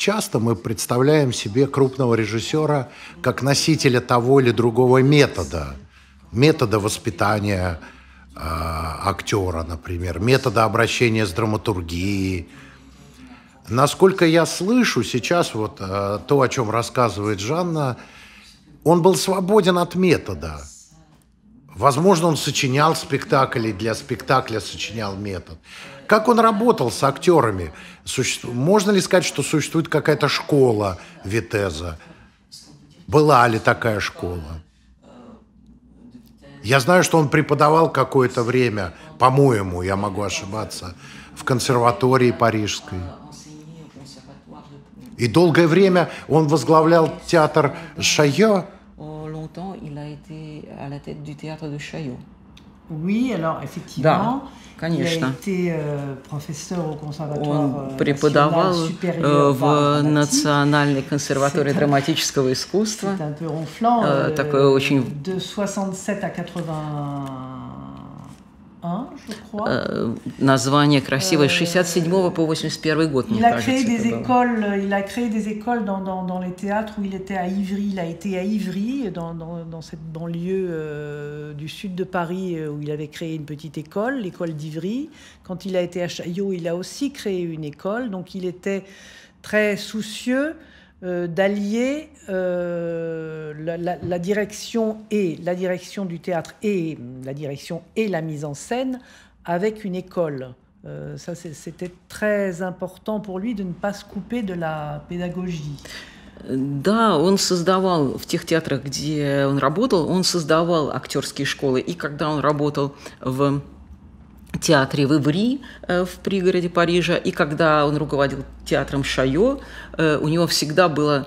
часто мы представляем себе крупного режиссера как носителя того или другого метода воспитания актера, например, метода обращения с драматургией. Насколько я слышу сейчас, вот то, о чем рассказывает Жанна, он был свободен от метода. Возможно, он сочинял спектакль, и для спектакля сочинял метод. Как он работал с актерами? Можно ли сказать, что существует какая-то школа Витеза? Была ли такая школа? Я знаю, что он преподавал какое-то время, по-моему, я могу ошибаться, в консерватории парижской. И долгое время он возглавлял театр Шайо. Longtemps, il a été à la tête du théâtre de Chaillot. Oui, alors effectivement, конечно. il a été professeur au conservatoire Он преподавал в Национальной консерватории драматического искусства. C'est un peu ronflant. Такое очень... De 67 à 81, je crois. Название красивое, с 67 по 81 год, мне кажется. Il a créé des écoles dans les théâtres où il était à Ivry. Il a été à Ivry, dans cette banlieue du sud de Paris, où il avait créé une petite école, l'école d'Ivry. Quand il a été à Chaillot, il a aussi créé une école. Donc il était très soucieux d'allier la direction du théâtre et la direction et la mise en scène avec une école. Ça, c'était très important pour lui de ne pas se couper de la pédagogie. Да, он создавал в тех театрах, где он работал, он создавал актерские школы. И когда он работал в театре в Иври в пригороде Парижа, и когда он руководил театром Шайо, у него всегда была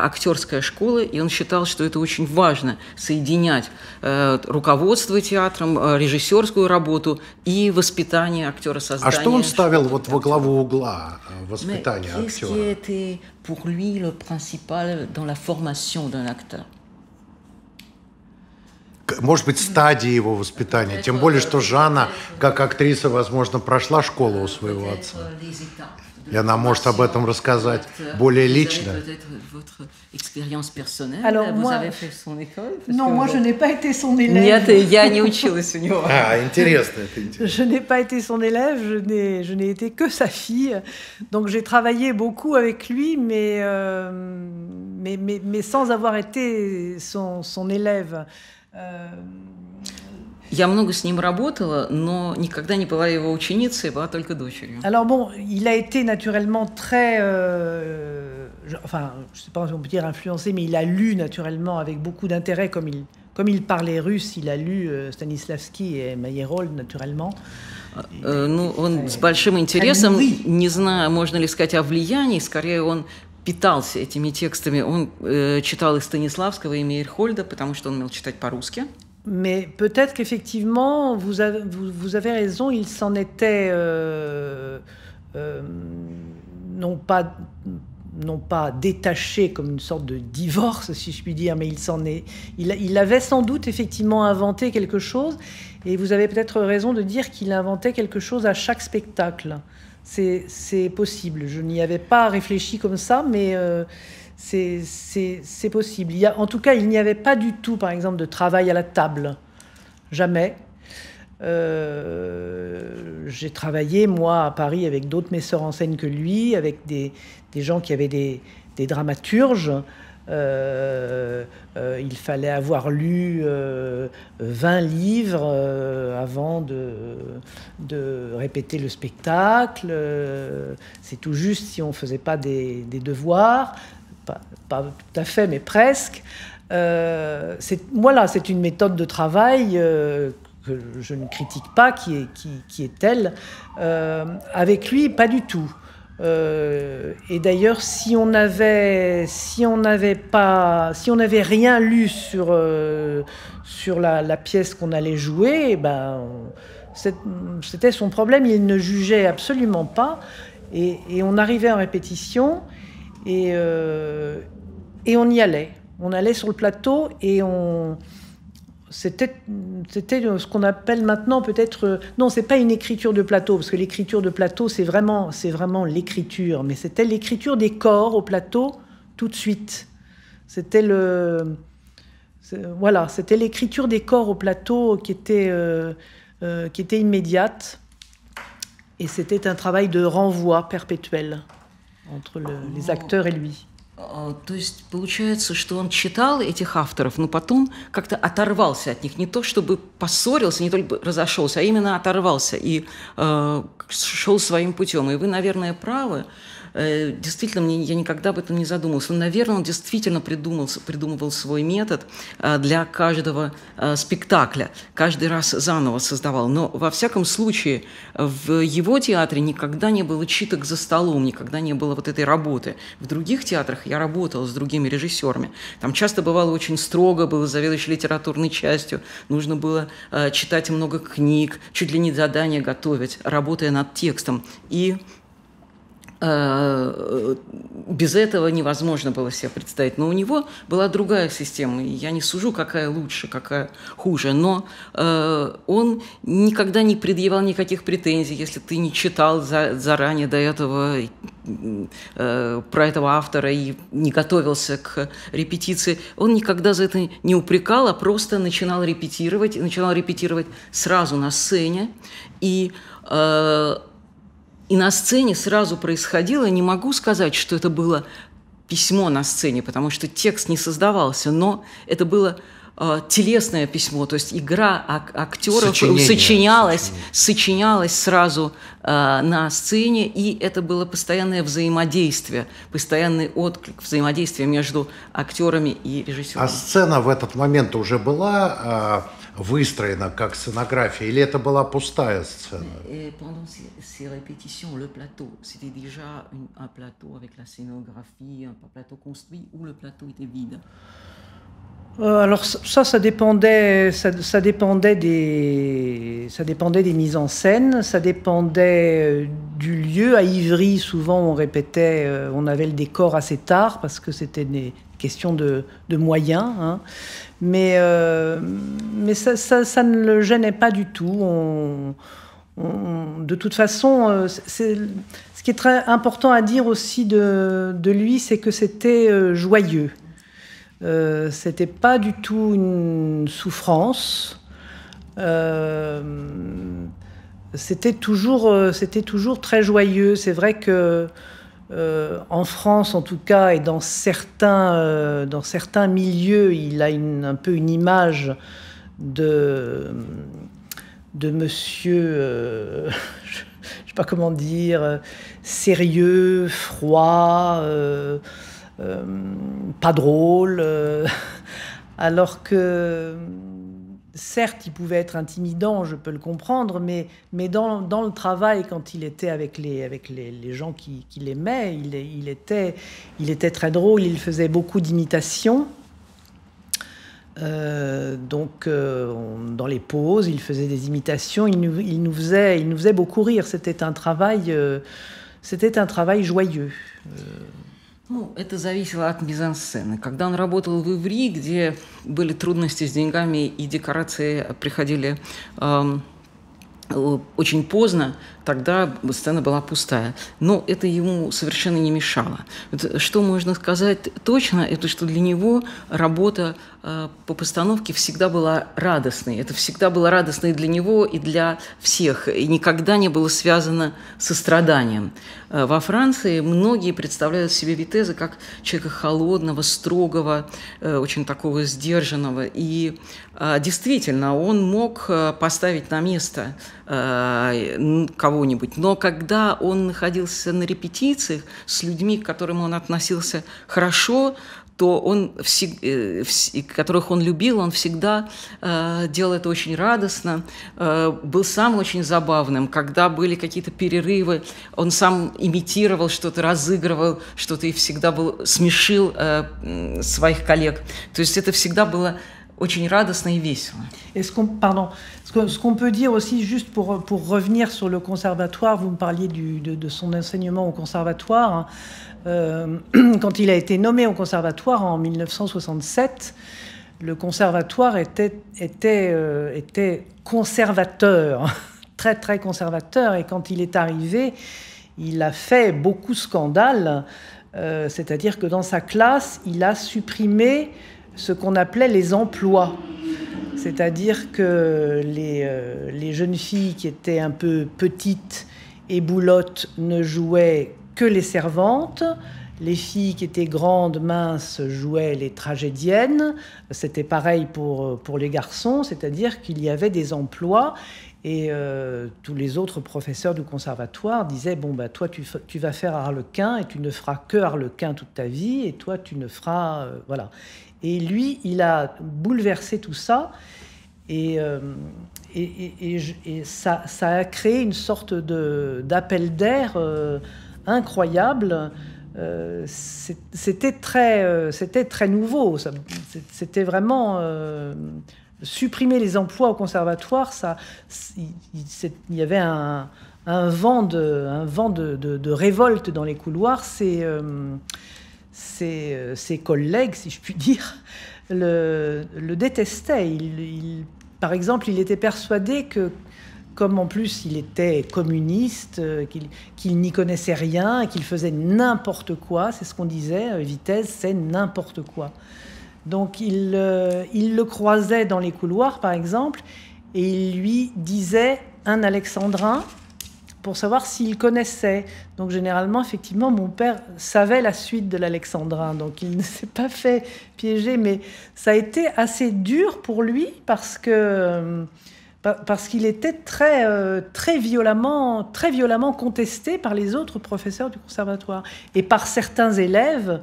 актерская школа, и он считал, что это очень важно соединять руководство театром, режиссерскую работу и воспитание актера, создание. А что он ставил вот во главу угла воспитания актера? Qu'est-ce qui était pour lui le principal dans la formation d'un acteur? Может быть, стадии его воспитания. Тем более, что Жанна, как актриса, возможно, прошла школу у своего отца. И она может об этом рассказать более лично. Alors moi, non, moi je n'ai pas été son élève. Нет, я не училась у него. Интересно, это интересно. Je n'ai pas été son élève, je n'ai été que sa fille. Donc j'ai travaillé beaucoup avec lui, mais sans avoir été son élève. Я много с ним работала, но никогда не была его ученицей, была только дочерью. Alors bon, il a été naturellement très, enfin, je sais pas si on peut dire influencé, mais il a lu naturellement avec beaucoup d'intérêt, comme il parlait russe, il a lu Stanislavski et Meyerhold naturellement. Ну, он с большим интересом, не знаю, можно ли сказать о влиянии, скорее он питался этими текстами. Он читал и Станиславского, и Мейерхольда, потому что он умел читать по-русски. Mais peut-être qu'effectivement, vous avez raison, il s'en était non pas détaché comme une sorte de divorce, si je puis dire, mais il avait sans doute effectivement inventé quelque chose, et vous avez peut-être raison de dire qu'il inventait quelque chose à chaque spectacle. C'est possible, je n'y avais pas réfléchi comme ça, mais c'est possible. En tout cas, il n'y avait pas du tout, par exemple, de travail à la table. Jamais. J'ai travaillé, moi, à Paris, avec d'autres metteurs en scène que lui, avec des gens qui avaient des dramaturges. Il fallait avoir lu 20 livres avant de répéter le spectacle. C'est tout juste si on ne faisait pas des devoirs. Pas tout à fait, mais presque. Voilà, c'est une méthode de travail que je ne critique pas, qui est telle. Avec lui, pas du tout. Et d'ailleurs, si on n'avait rien lu sur la pièce qu'on allait jouer, ben, c'était son problème. Il ne jugeait absolument pas. Et on arrivait en répétition. Et on y allait. On allait sur le plateau et c'était ce qu'on appelle maintenant peut-être... non, c'est pas une écriture de plateau, parce que l'écriture de plateau, c'est vraiment l'écriture, mais c'était l'écriture des corps au plateau tout de suite. C'était l'écriture des corps au plateau qui était immédiate, et c'était un travail de renvoi perpétuel entre les acteurs et lui. То есть получается, что он читал этих авторов, но потом как-то оторвался от них. Не то чтобы поссорился, не только разошелся, а именно оторвался и шел своим путем. И вы, наверное, правы. Действительно, я никогда об этом не задумывался. Наверное, он действительно придумывал свой метод для каждого спектакля. Каждый раз заново создавал. Но, во всяком случае, в его театре никогда не было читок за столом, никогда не было вот этой работы. В других театрах я работала с другими режиссерами. Там часто бывало очень строго, было заведующей литературной частью. Нужно было читать много книг, чуть ли не задания готовить, работая над текстом. И без этого невозможно было себе представить. Но у него была другая система. Я не сужу, какая лучше, какая хуже. Но он никогда не предъявлял никаких претензий, если ты не читал заранее до этого про этого автора и не готовился к репетиции. Он никогда за это не упрекал, а просто начинал репетировать. И начинал репетировать сразу на сцене. И на сцене сразу происходило, не могу сказать, что это было письмо на сцене, потому что текст не создавался, но это было телесное письмо, то есть игра актеров сочинялась сразу на сцене, и это было постоянное взаимодействие, постоянный отклик, взаимодействие между актерами и режиссером. А сцена в этот момент уже была выстроена как сценография, или это была пустая сцена? Pendant ces répétitions, le plateau, c'était déjà un plateau avec la scénographie, un plateau construit où le plateau était vide. Alors ça dépendait des mises en scène, ça dépendait du lieu. À Ivry, souvent on répétait, on avait le décor assez tard parce que c'était des questions de moyens, hein. Mais ça ne le gênait pas du tout. De toute façon, ce qui est très important à dire aussi de lui, c'est que c'était joyeux. C'était pas du tout une souffrance. C'était toujours très joyeux. C'est vrai que en France, en tout cas, et dans certains milieux, il a un peu une image de monsieur, je sais pas comment dire, sérieux, froid, pas drôle, alors que certes il pouvait être intimidant, je peux le comprendre, mais dans le travail, quand il était avec les gens qui l'aimaient, il était très drôle, il faisait beaucoup d'imitations. Donc dans les pauses, il faisait des imitations, il nous faisait beaucoup rire. C'était un travail joyeux. Ну, это зависело от мизансцены. Когда он работал в Иври, где были трудности с деньгами и декорации приходили очень поздно, тогда сцена была пустая. Но это ему совершенно не мешало. Что можно сказать точно, это что для него работа по постановке всегда была радостной. Это всегда было радостно и для него, и для всех. И никогда не было связано со страданием. Во Франции многие представляют себе Витеза как человека холодного, строгого, очень такого сдержанного. И действительно, он мог поставить на место кого-нибудь. Но когда он находился на репетициях с людьми, к которым он относился хорошо, то он, которых он любил, он всегда делал это очень радостно, был сам очень забавным. Когда были какие-то перерывы, он сам имитировал что-то, разыгрывал что-то и всегда смешил своих коллег. То есть это всегда было очень радостно и весело. Ce qu'on peut dire aussi, juste pour revenir sur le conservatoire, vous me parliez de son enseignement au conservatoire, hein. Quand il a été nommé au conservatoire en 1967, le conservatoire était conservateur, très très conservateur. Et quand il est arrivé, il a fait beaucoup scandale. C'est-à-dire que dans sa classe, il a supprimé ce qu'on appelait les emplois. C'est-à-dire que les jeunes filles qui étaient un peu petites et boulottes ne jouaient que les servantes. Les filles qui étaient grandes, minces, jouaient les tragédiennes. C'était pareil pour les garçons, c'est-à-dire qu'il y avait des emplois. Et tous les autres professeurs du conservatoire disaient « Bon, bah, toi, tu vas faire Harlequin et tu ne feras que Harlequin toute ta vie, et toi, tu ne feras... voilà. » Et lui, il a bouleversé tout ça, et ça a créé une sorte d'appel d'air incroyable. C'était très nouveau. C'était vraiment... supprimer les emplois au conservatoire, il y avait un vent de révolte dans les couloirs. Ses collègues, si je puis dire, le détestaient. Par exemple, il était persuadé que, comme en plus il était communiste, qu'il n'y connaissait rien et qu'il faisait n'importe quoi, c'est ce qu'on disait, Vitesse, c'est n'importe quoi. Donc il le croisait dans les couloirs, par exemple, et il lui disait un alexandrin pour savoir s'il connaissait. Donc généralement, effectivement, mon père savait la suite de l'alexandrin, donc il ne s'est pas fait piéger, mais ça a été assez dur pour lui parce qu'il était très violemment contesté par les autres professeurs du conservatoire et par certains élèves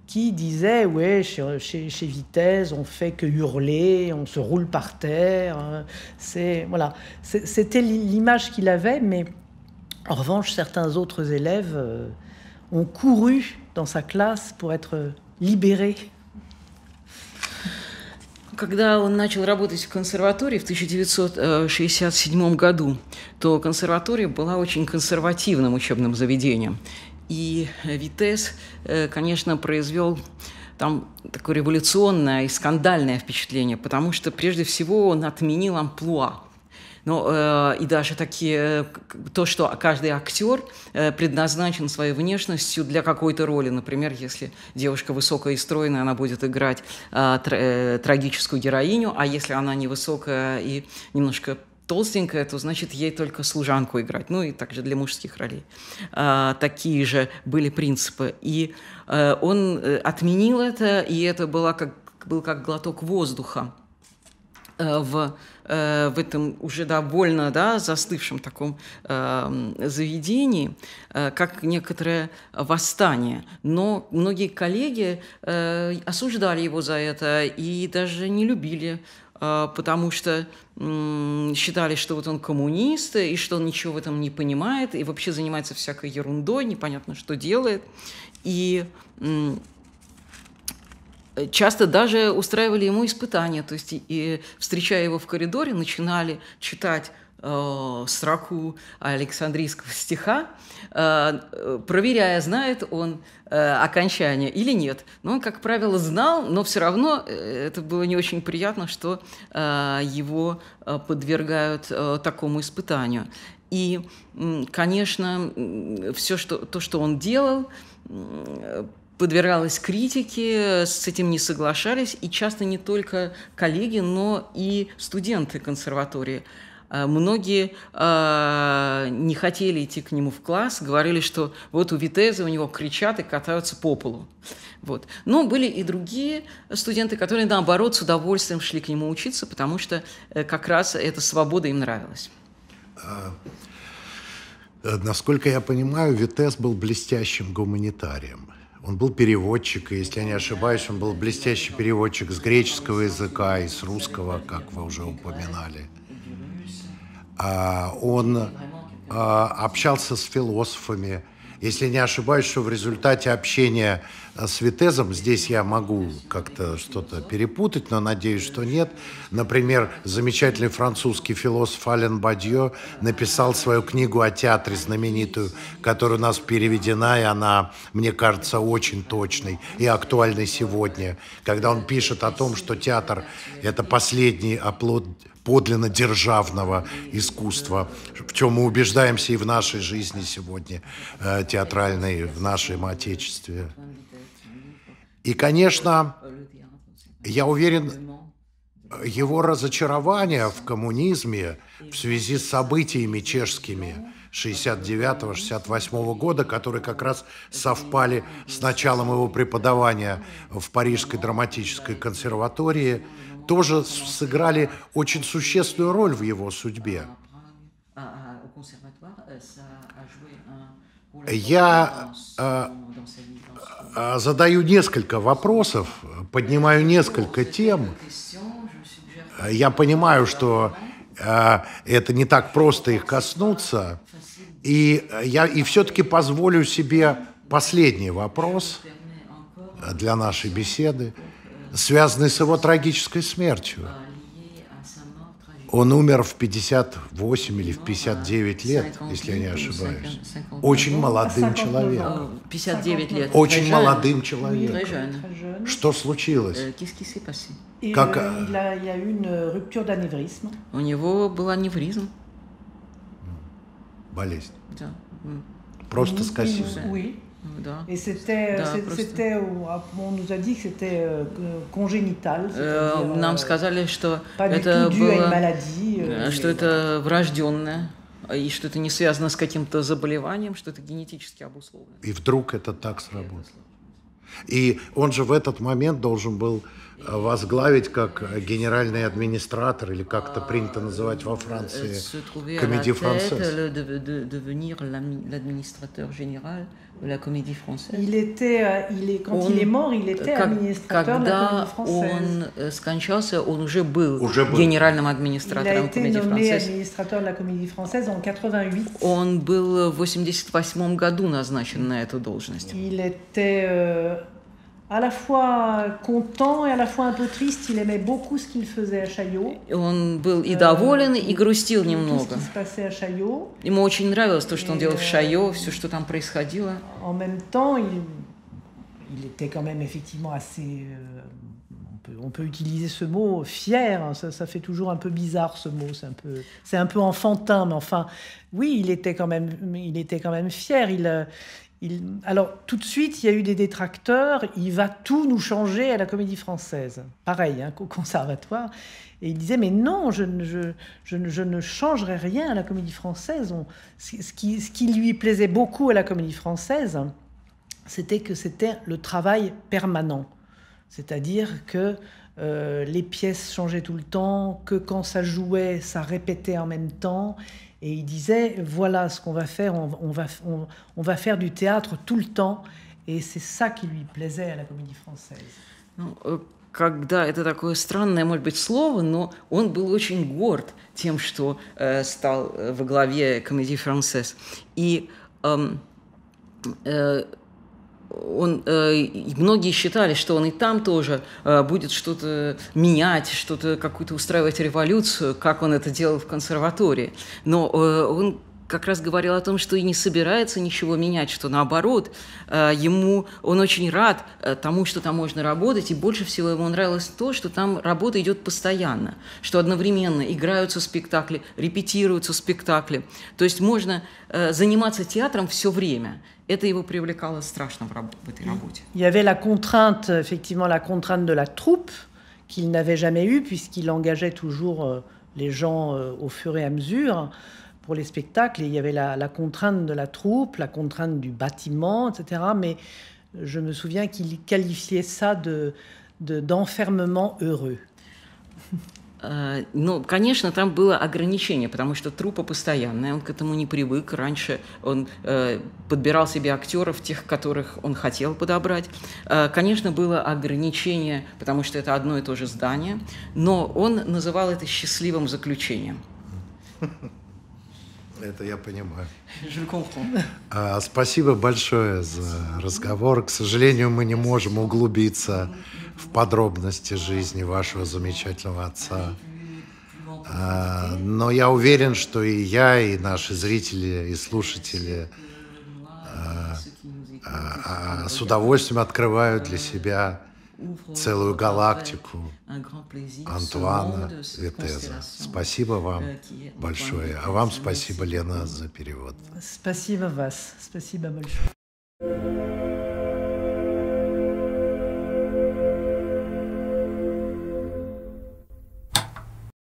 qui disaient « Ouais, chez Vitesse, on fait que hurler, on se roule par terre. » Voilà. C'était l'image qu'il avait, mais en revanche, certains autres élèves ont couru dans sa classe pour être libérés. Когда он начал работать в консерватории в 1967 году, то консерватория была очень консервативным учебным заведением. И Витесс, конечно, произвел там такое революционное и скандальное впечатление, потому что прежде всего он отменил амплуа. И даже то, что каждый актер предназначен своей внешностью для какой-то роли. Например, если девушка высокая и стройная, она будет играть трагическую героиню, а если она невысокая и немножко толстенькая, то значит ей только служанку играть. Ну и также для мужских ролей. Такие же были принципы. И он отменил это, и это был как глоток воздуха в этом уже довольно застывшем таком заведении, как некоторое восстание. Но многие коллеги осуждали его за это и даже не любили, потому что считали, что вот он коммунист, и что он ничего в этом не понимает, и вообще занимается всякой ерундой, непонятно, что делает. И часто даже устраивали ему испытания, то есть, и, встречая его в коридоре, начинали читать строку Александрийского стиха, проверяя, знает он окончание или нет. Но он, как правило, знал, но все равно это было не очень приятно, что его подвергают такому испытанию. И, конечно, все, что он делал, подвергалось критике, с этим не соглашались, и часто не только коллеги, но и студенты консерватории. Многие не хотели идти к нему в класс, говорили, что вот у Витеза у него кричат и катаются по полу. Вот. Но были и другие студенты, которые, наоборот, с удовольствием шли к нему учиться, потому что как раз эта свобода им нравилась. Насколько я понимаю, Витесс был блестящим гуманитарием. Он был переводчик, и, если я не ошибаюсь, он был блестящий переводчик с греческого языка и с русского, как вы уже упоминали. Он общался с философами. если не ошибаюсь, что в результате общения с Витезом, здесь я могу как-то что-то перепутать, но надеюсь, что нет. Например, замечательный французский философ Ален Бадье написал свою книгу о театре знаменитую, которая у нас переведена, и она, мне кажется, очень точной и актуальной сегодня, когда он пишет о том, что театр – это последний оплот подлинно державного искусства, в чем мы убеждаемся и в нашей жизни сегодня, театральной, в нашем Отечестве. И, конечно, я уверен, его разочарование в коммунизме в связи с событиями чешскими 69-68 года, которые как раз совпали с началом его преподавания в Парижской драматической консерватории, тоже сыграли очень существенную роль в его судьбе. Я задаю несколько вопросов, поднимаю несколько тем. Я понимаю, что это не так просто их коснуться, и все-таки позволю себе последний вопрос для нашей беседы, связанный с его трагической смертью. Он умер в 58 или в 59 лет, если я не ошибаюсь. Очень молодым человеком. 59 лет. Очень молодым человеком. Что случилось? Как... У него был аневризм. Болезнь. Да. Просто скосился. Да. Et on nous a dit que c'était congénital. Нам сказали, что это было, что это врожденное, и что это не связано с каким-то заболеванием, что это генетически обусловлено. И вдруг это так сработало. И он же в этот момент должен был возглавить как генеральный администратор, или как это принято называть во Франции, Comédie Française. Quand il est mort, il était administrateur de la Comédie Française. Он скончался, он уже был генеральным администратором Comédie Française. Il a été nommé administrateur de la Comédie Française en 88. Он был в 88 году назначен на эту должность. Il était à la fois content et à la fois un peu triste. Il aimait beaucoup ce qu'il faisait à Chaillot. Он был и доволен, и грустил немного. Tout ce qui se passait à Chaillot. Ему очень нравилось то, что он делал в Шайо, все, что там происходило. En même temps, il était quand même effectivement assez... on peut utiliser ce mot, fier. Ça fait toujours un peu bizarre, ce mot. C'est un peu enfantin, mais enfin, oui, il était quand même fier. Alors, tout de suite, il y a eu des détracteurs. Il va tout nous changer à la Comédie Française. Pareil, qu'au Conservatoire. Et il disait, mais non, je ne changerai rien à la Comédie Française. Ce qui lui plaisait beaucoup à la Comédie Française, c'était que c'était le travail permanent. C'est-à-dire que les pièces changeaient tout le temps, que quand ça jouait, ça répétait en même temps. Et il disait, voilà ce qu'on va faire, on va faire du théâtre tout le temps. Et c'est ça qui lui plaisait à la Comédie Française. Когда это такое странное, может быть, слово, но он был очень горд тем, что стал во главе Comédie Française. И многие считали, что он и там тоже будет что-то менять, что-то, какую-то устраивать революцию, как он это делал в консерватории. Но он как раз говорил о том, что и не собирается ничего менять, что наоборот, он очень рад тому, что там можно работать, и больше всего ему нравилось то, что там работа идет постоянно, что одновременно играются спектакли, репетируются спектакли. То есть можно заниматься театром все время. Это его привлекало страшно в этой работе. Il y avait la contrainte, effectivement, la contrainte de la troupe qu'il n'avait jamais eue, puisqu'il engageait toujours les gens au fur et à mesure pour les spectacles. Et il y avait la contrainte de la troupe, la contrainte du bâtiment, etc. Mais je me souviens qu'il qualifiait ça d'enfermement heureux. Ну, конечно, там было ограничение, потому что труппа постоянная, он к этому не привык. Раньше он подбирал себе актеров, тех, которых он хотел подобрать. Конечно, было ограничение, потому что это одно и то же здание, но он называл это счастливым заключением. Это я понимаю. Je le comprends. Спасибо большое за разговор. К сожалению, мы не можем углубиться в подробности жизни вашего замечательного отца. Но я уверен, что и я, и наши зрители, и слушатели с удовольствием открывают для себя целую галактику Антуана Витеза. Спасибо вам большое. А вам спасибо, Лена, за перевод. Спасибо вас. Спасибо большое.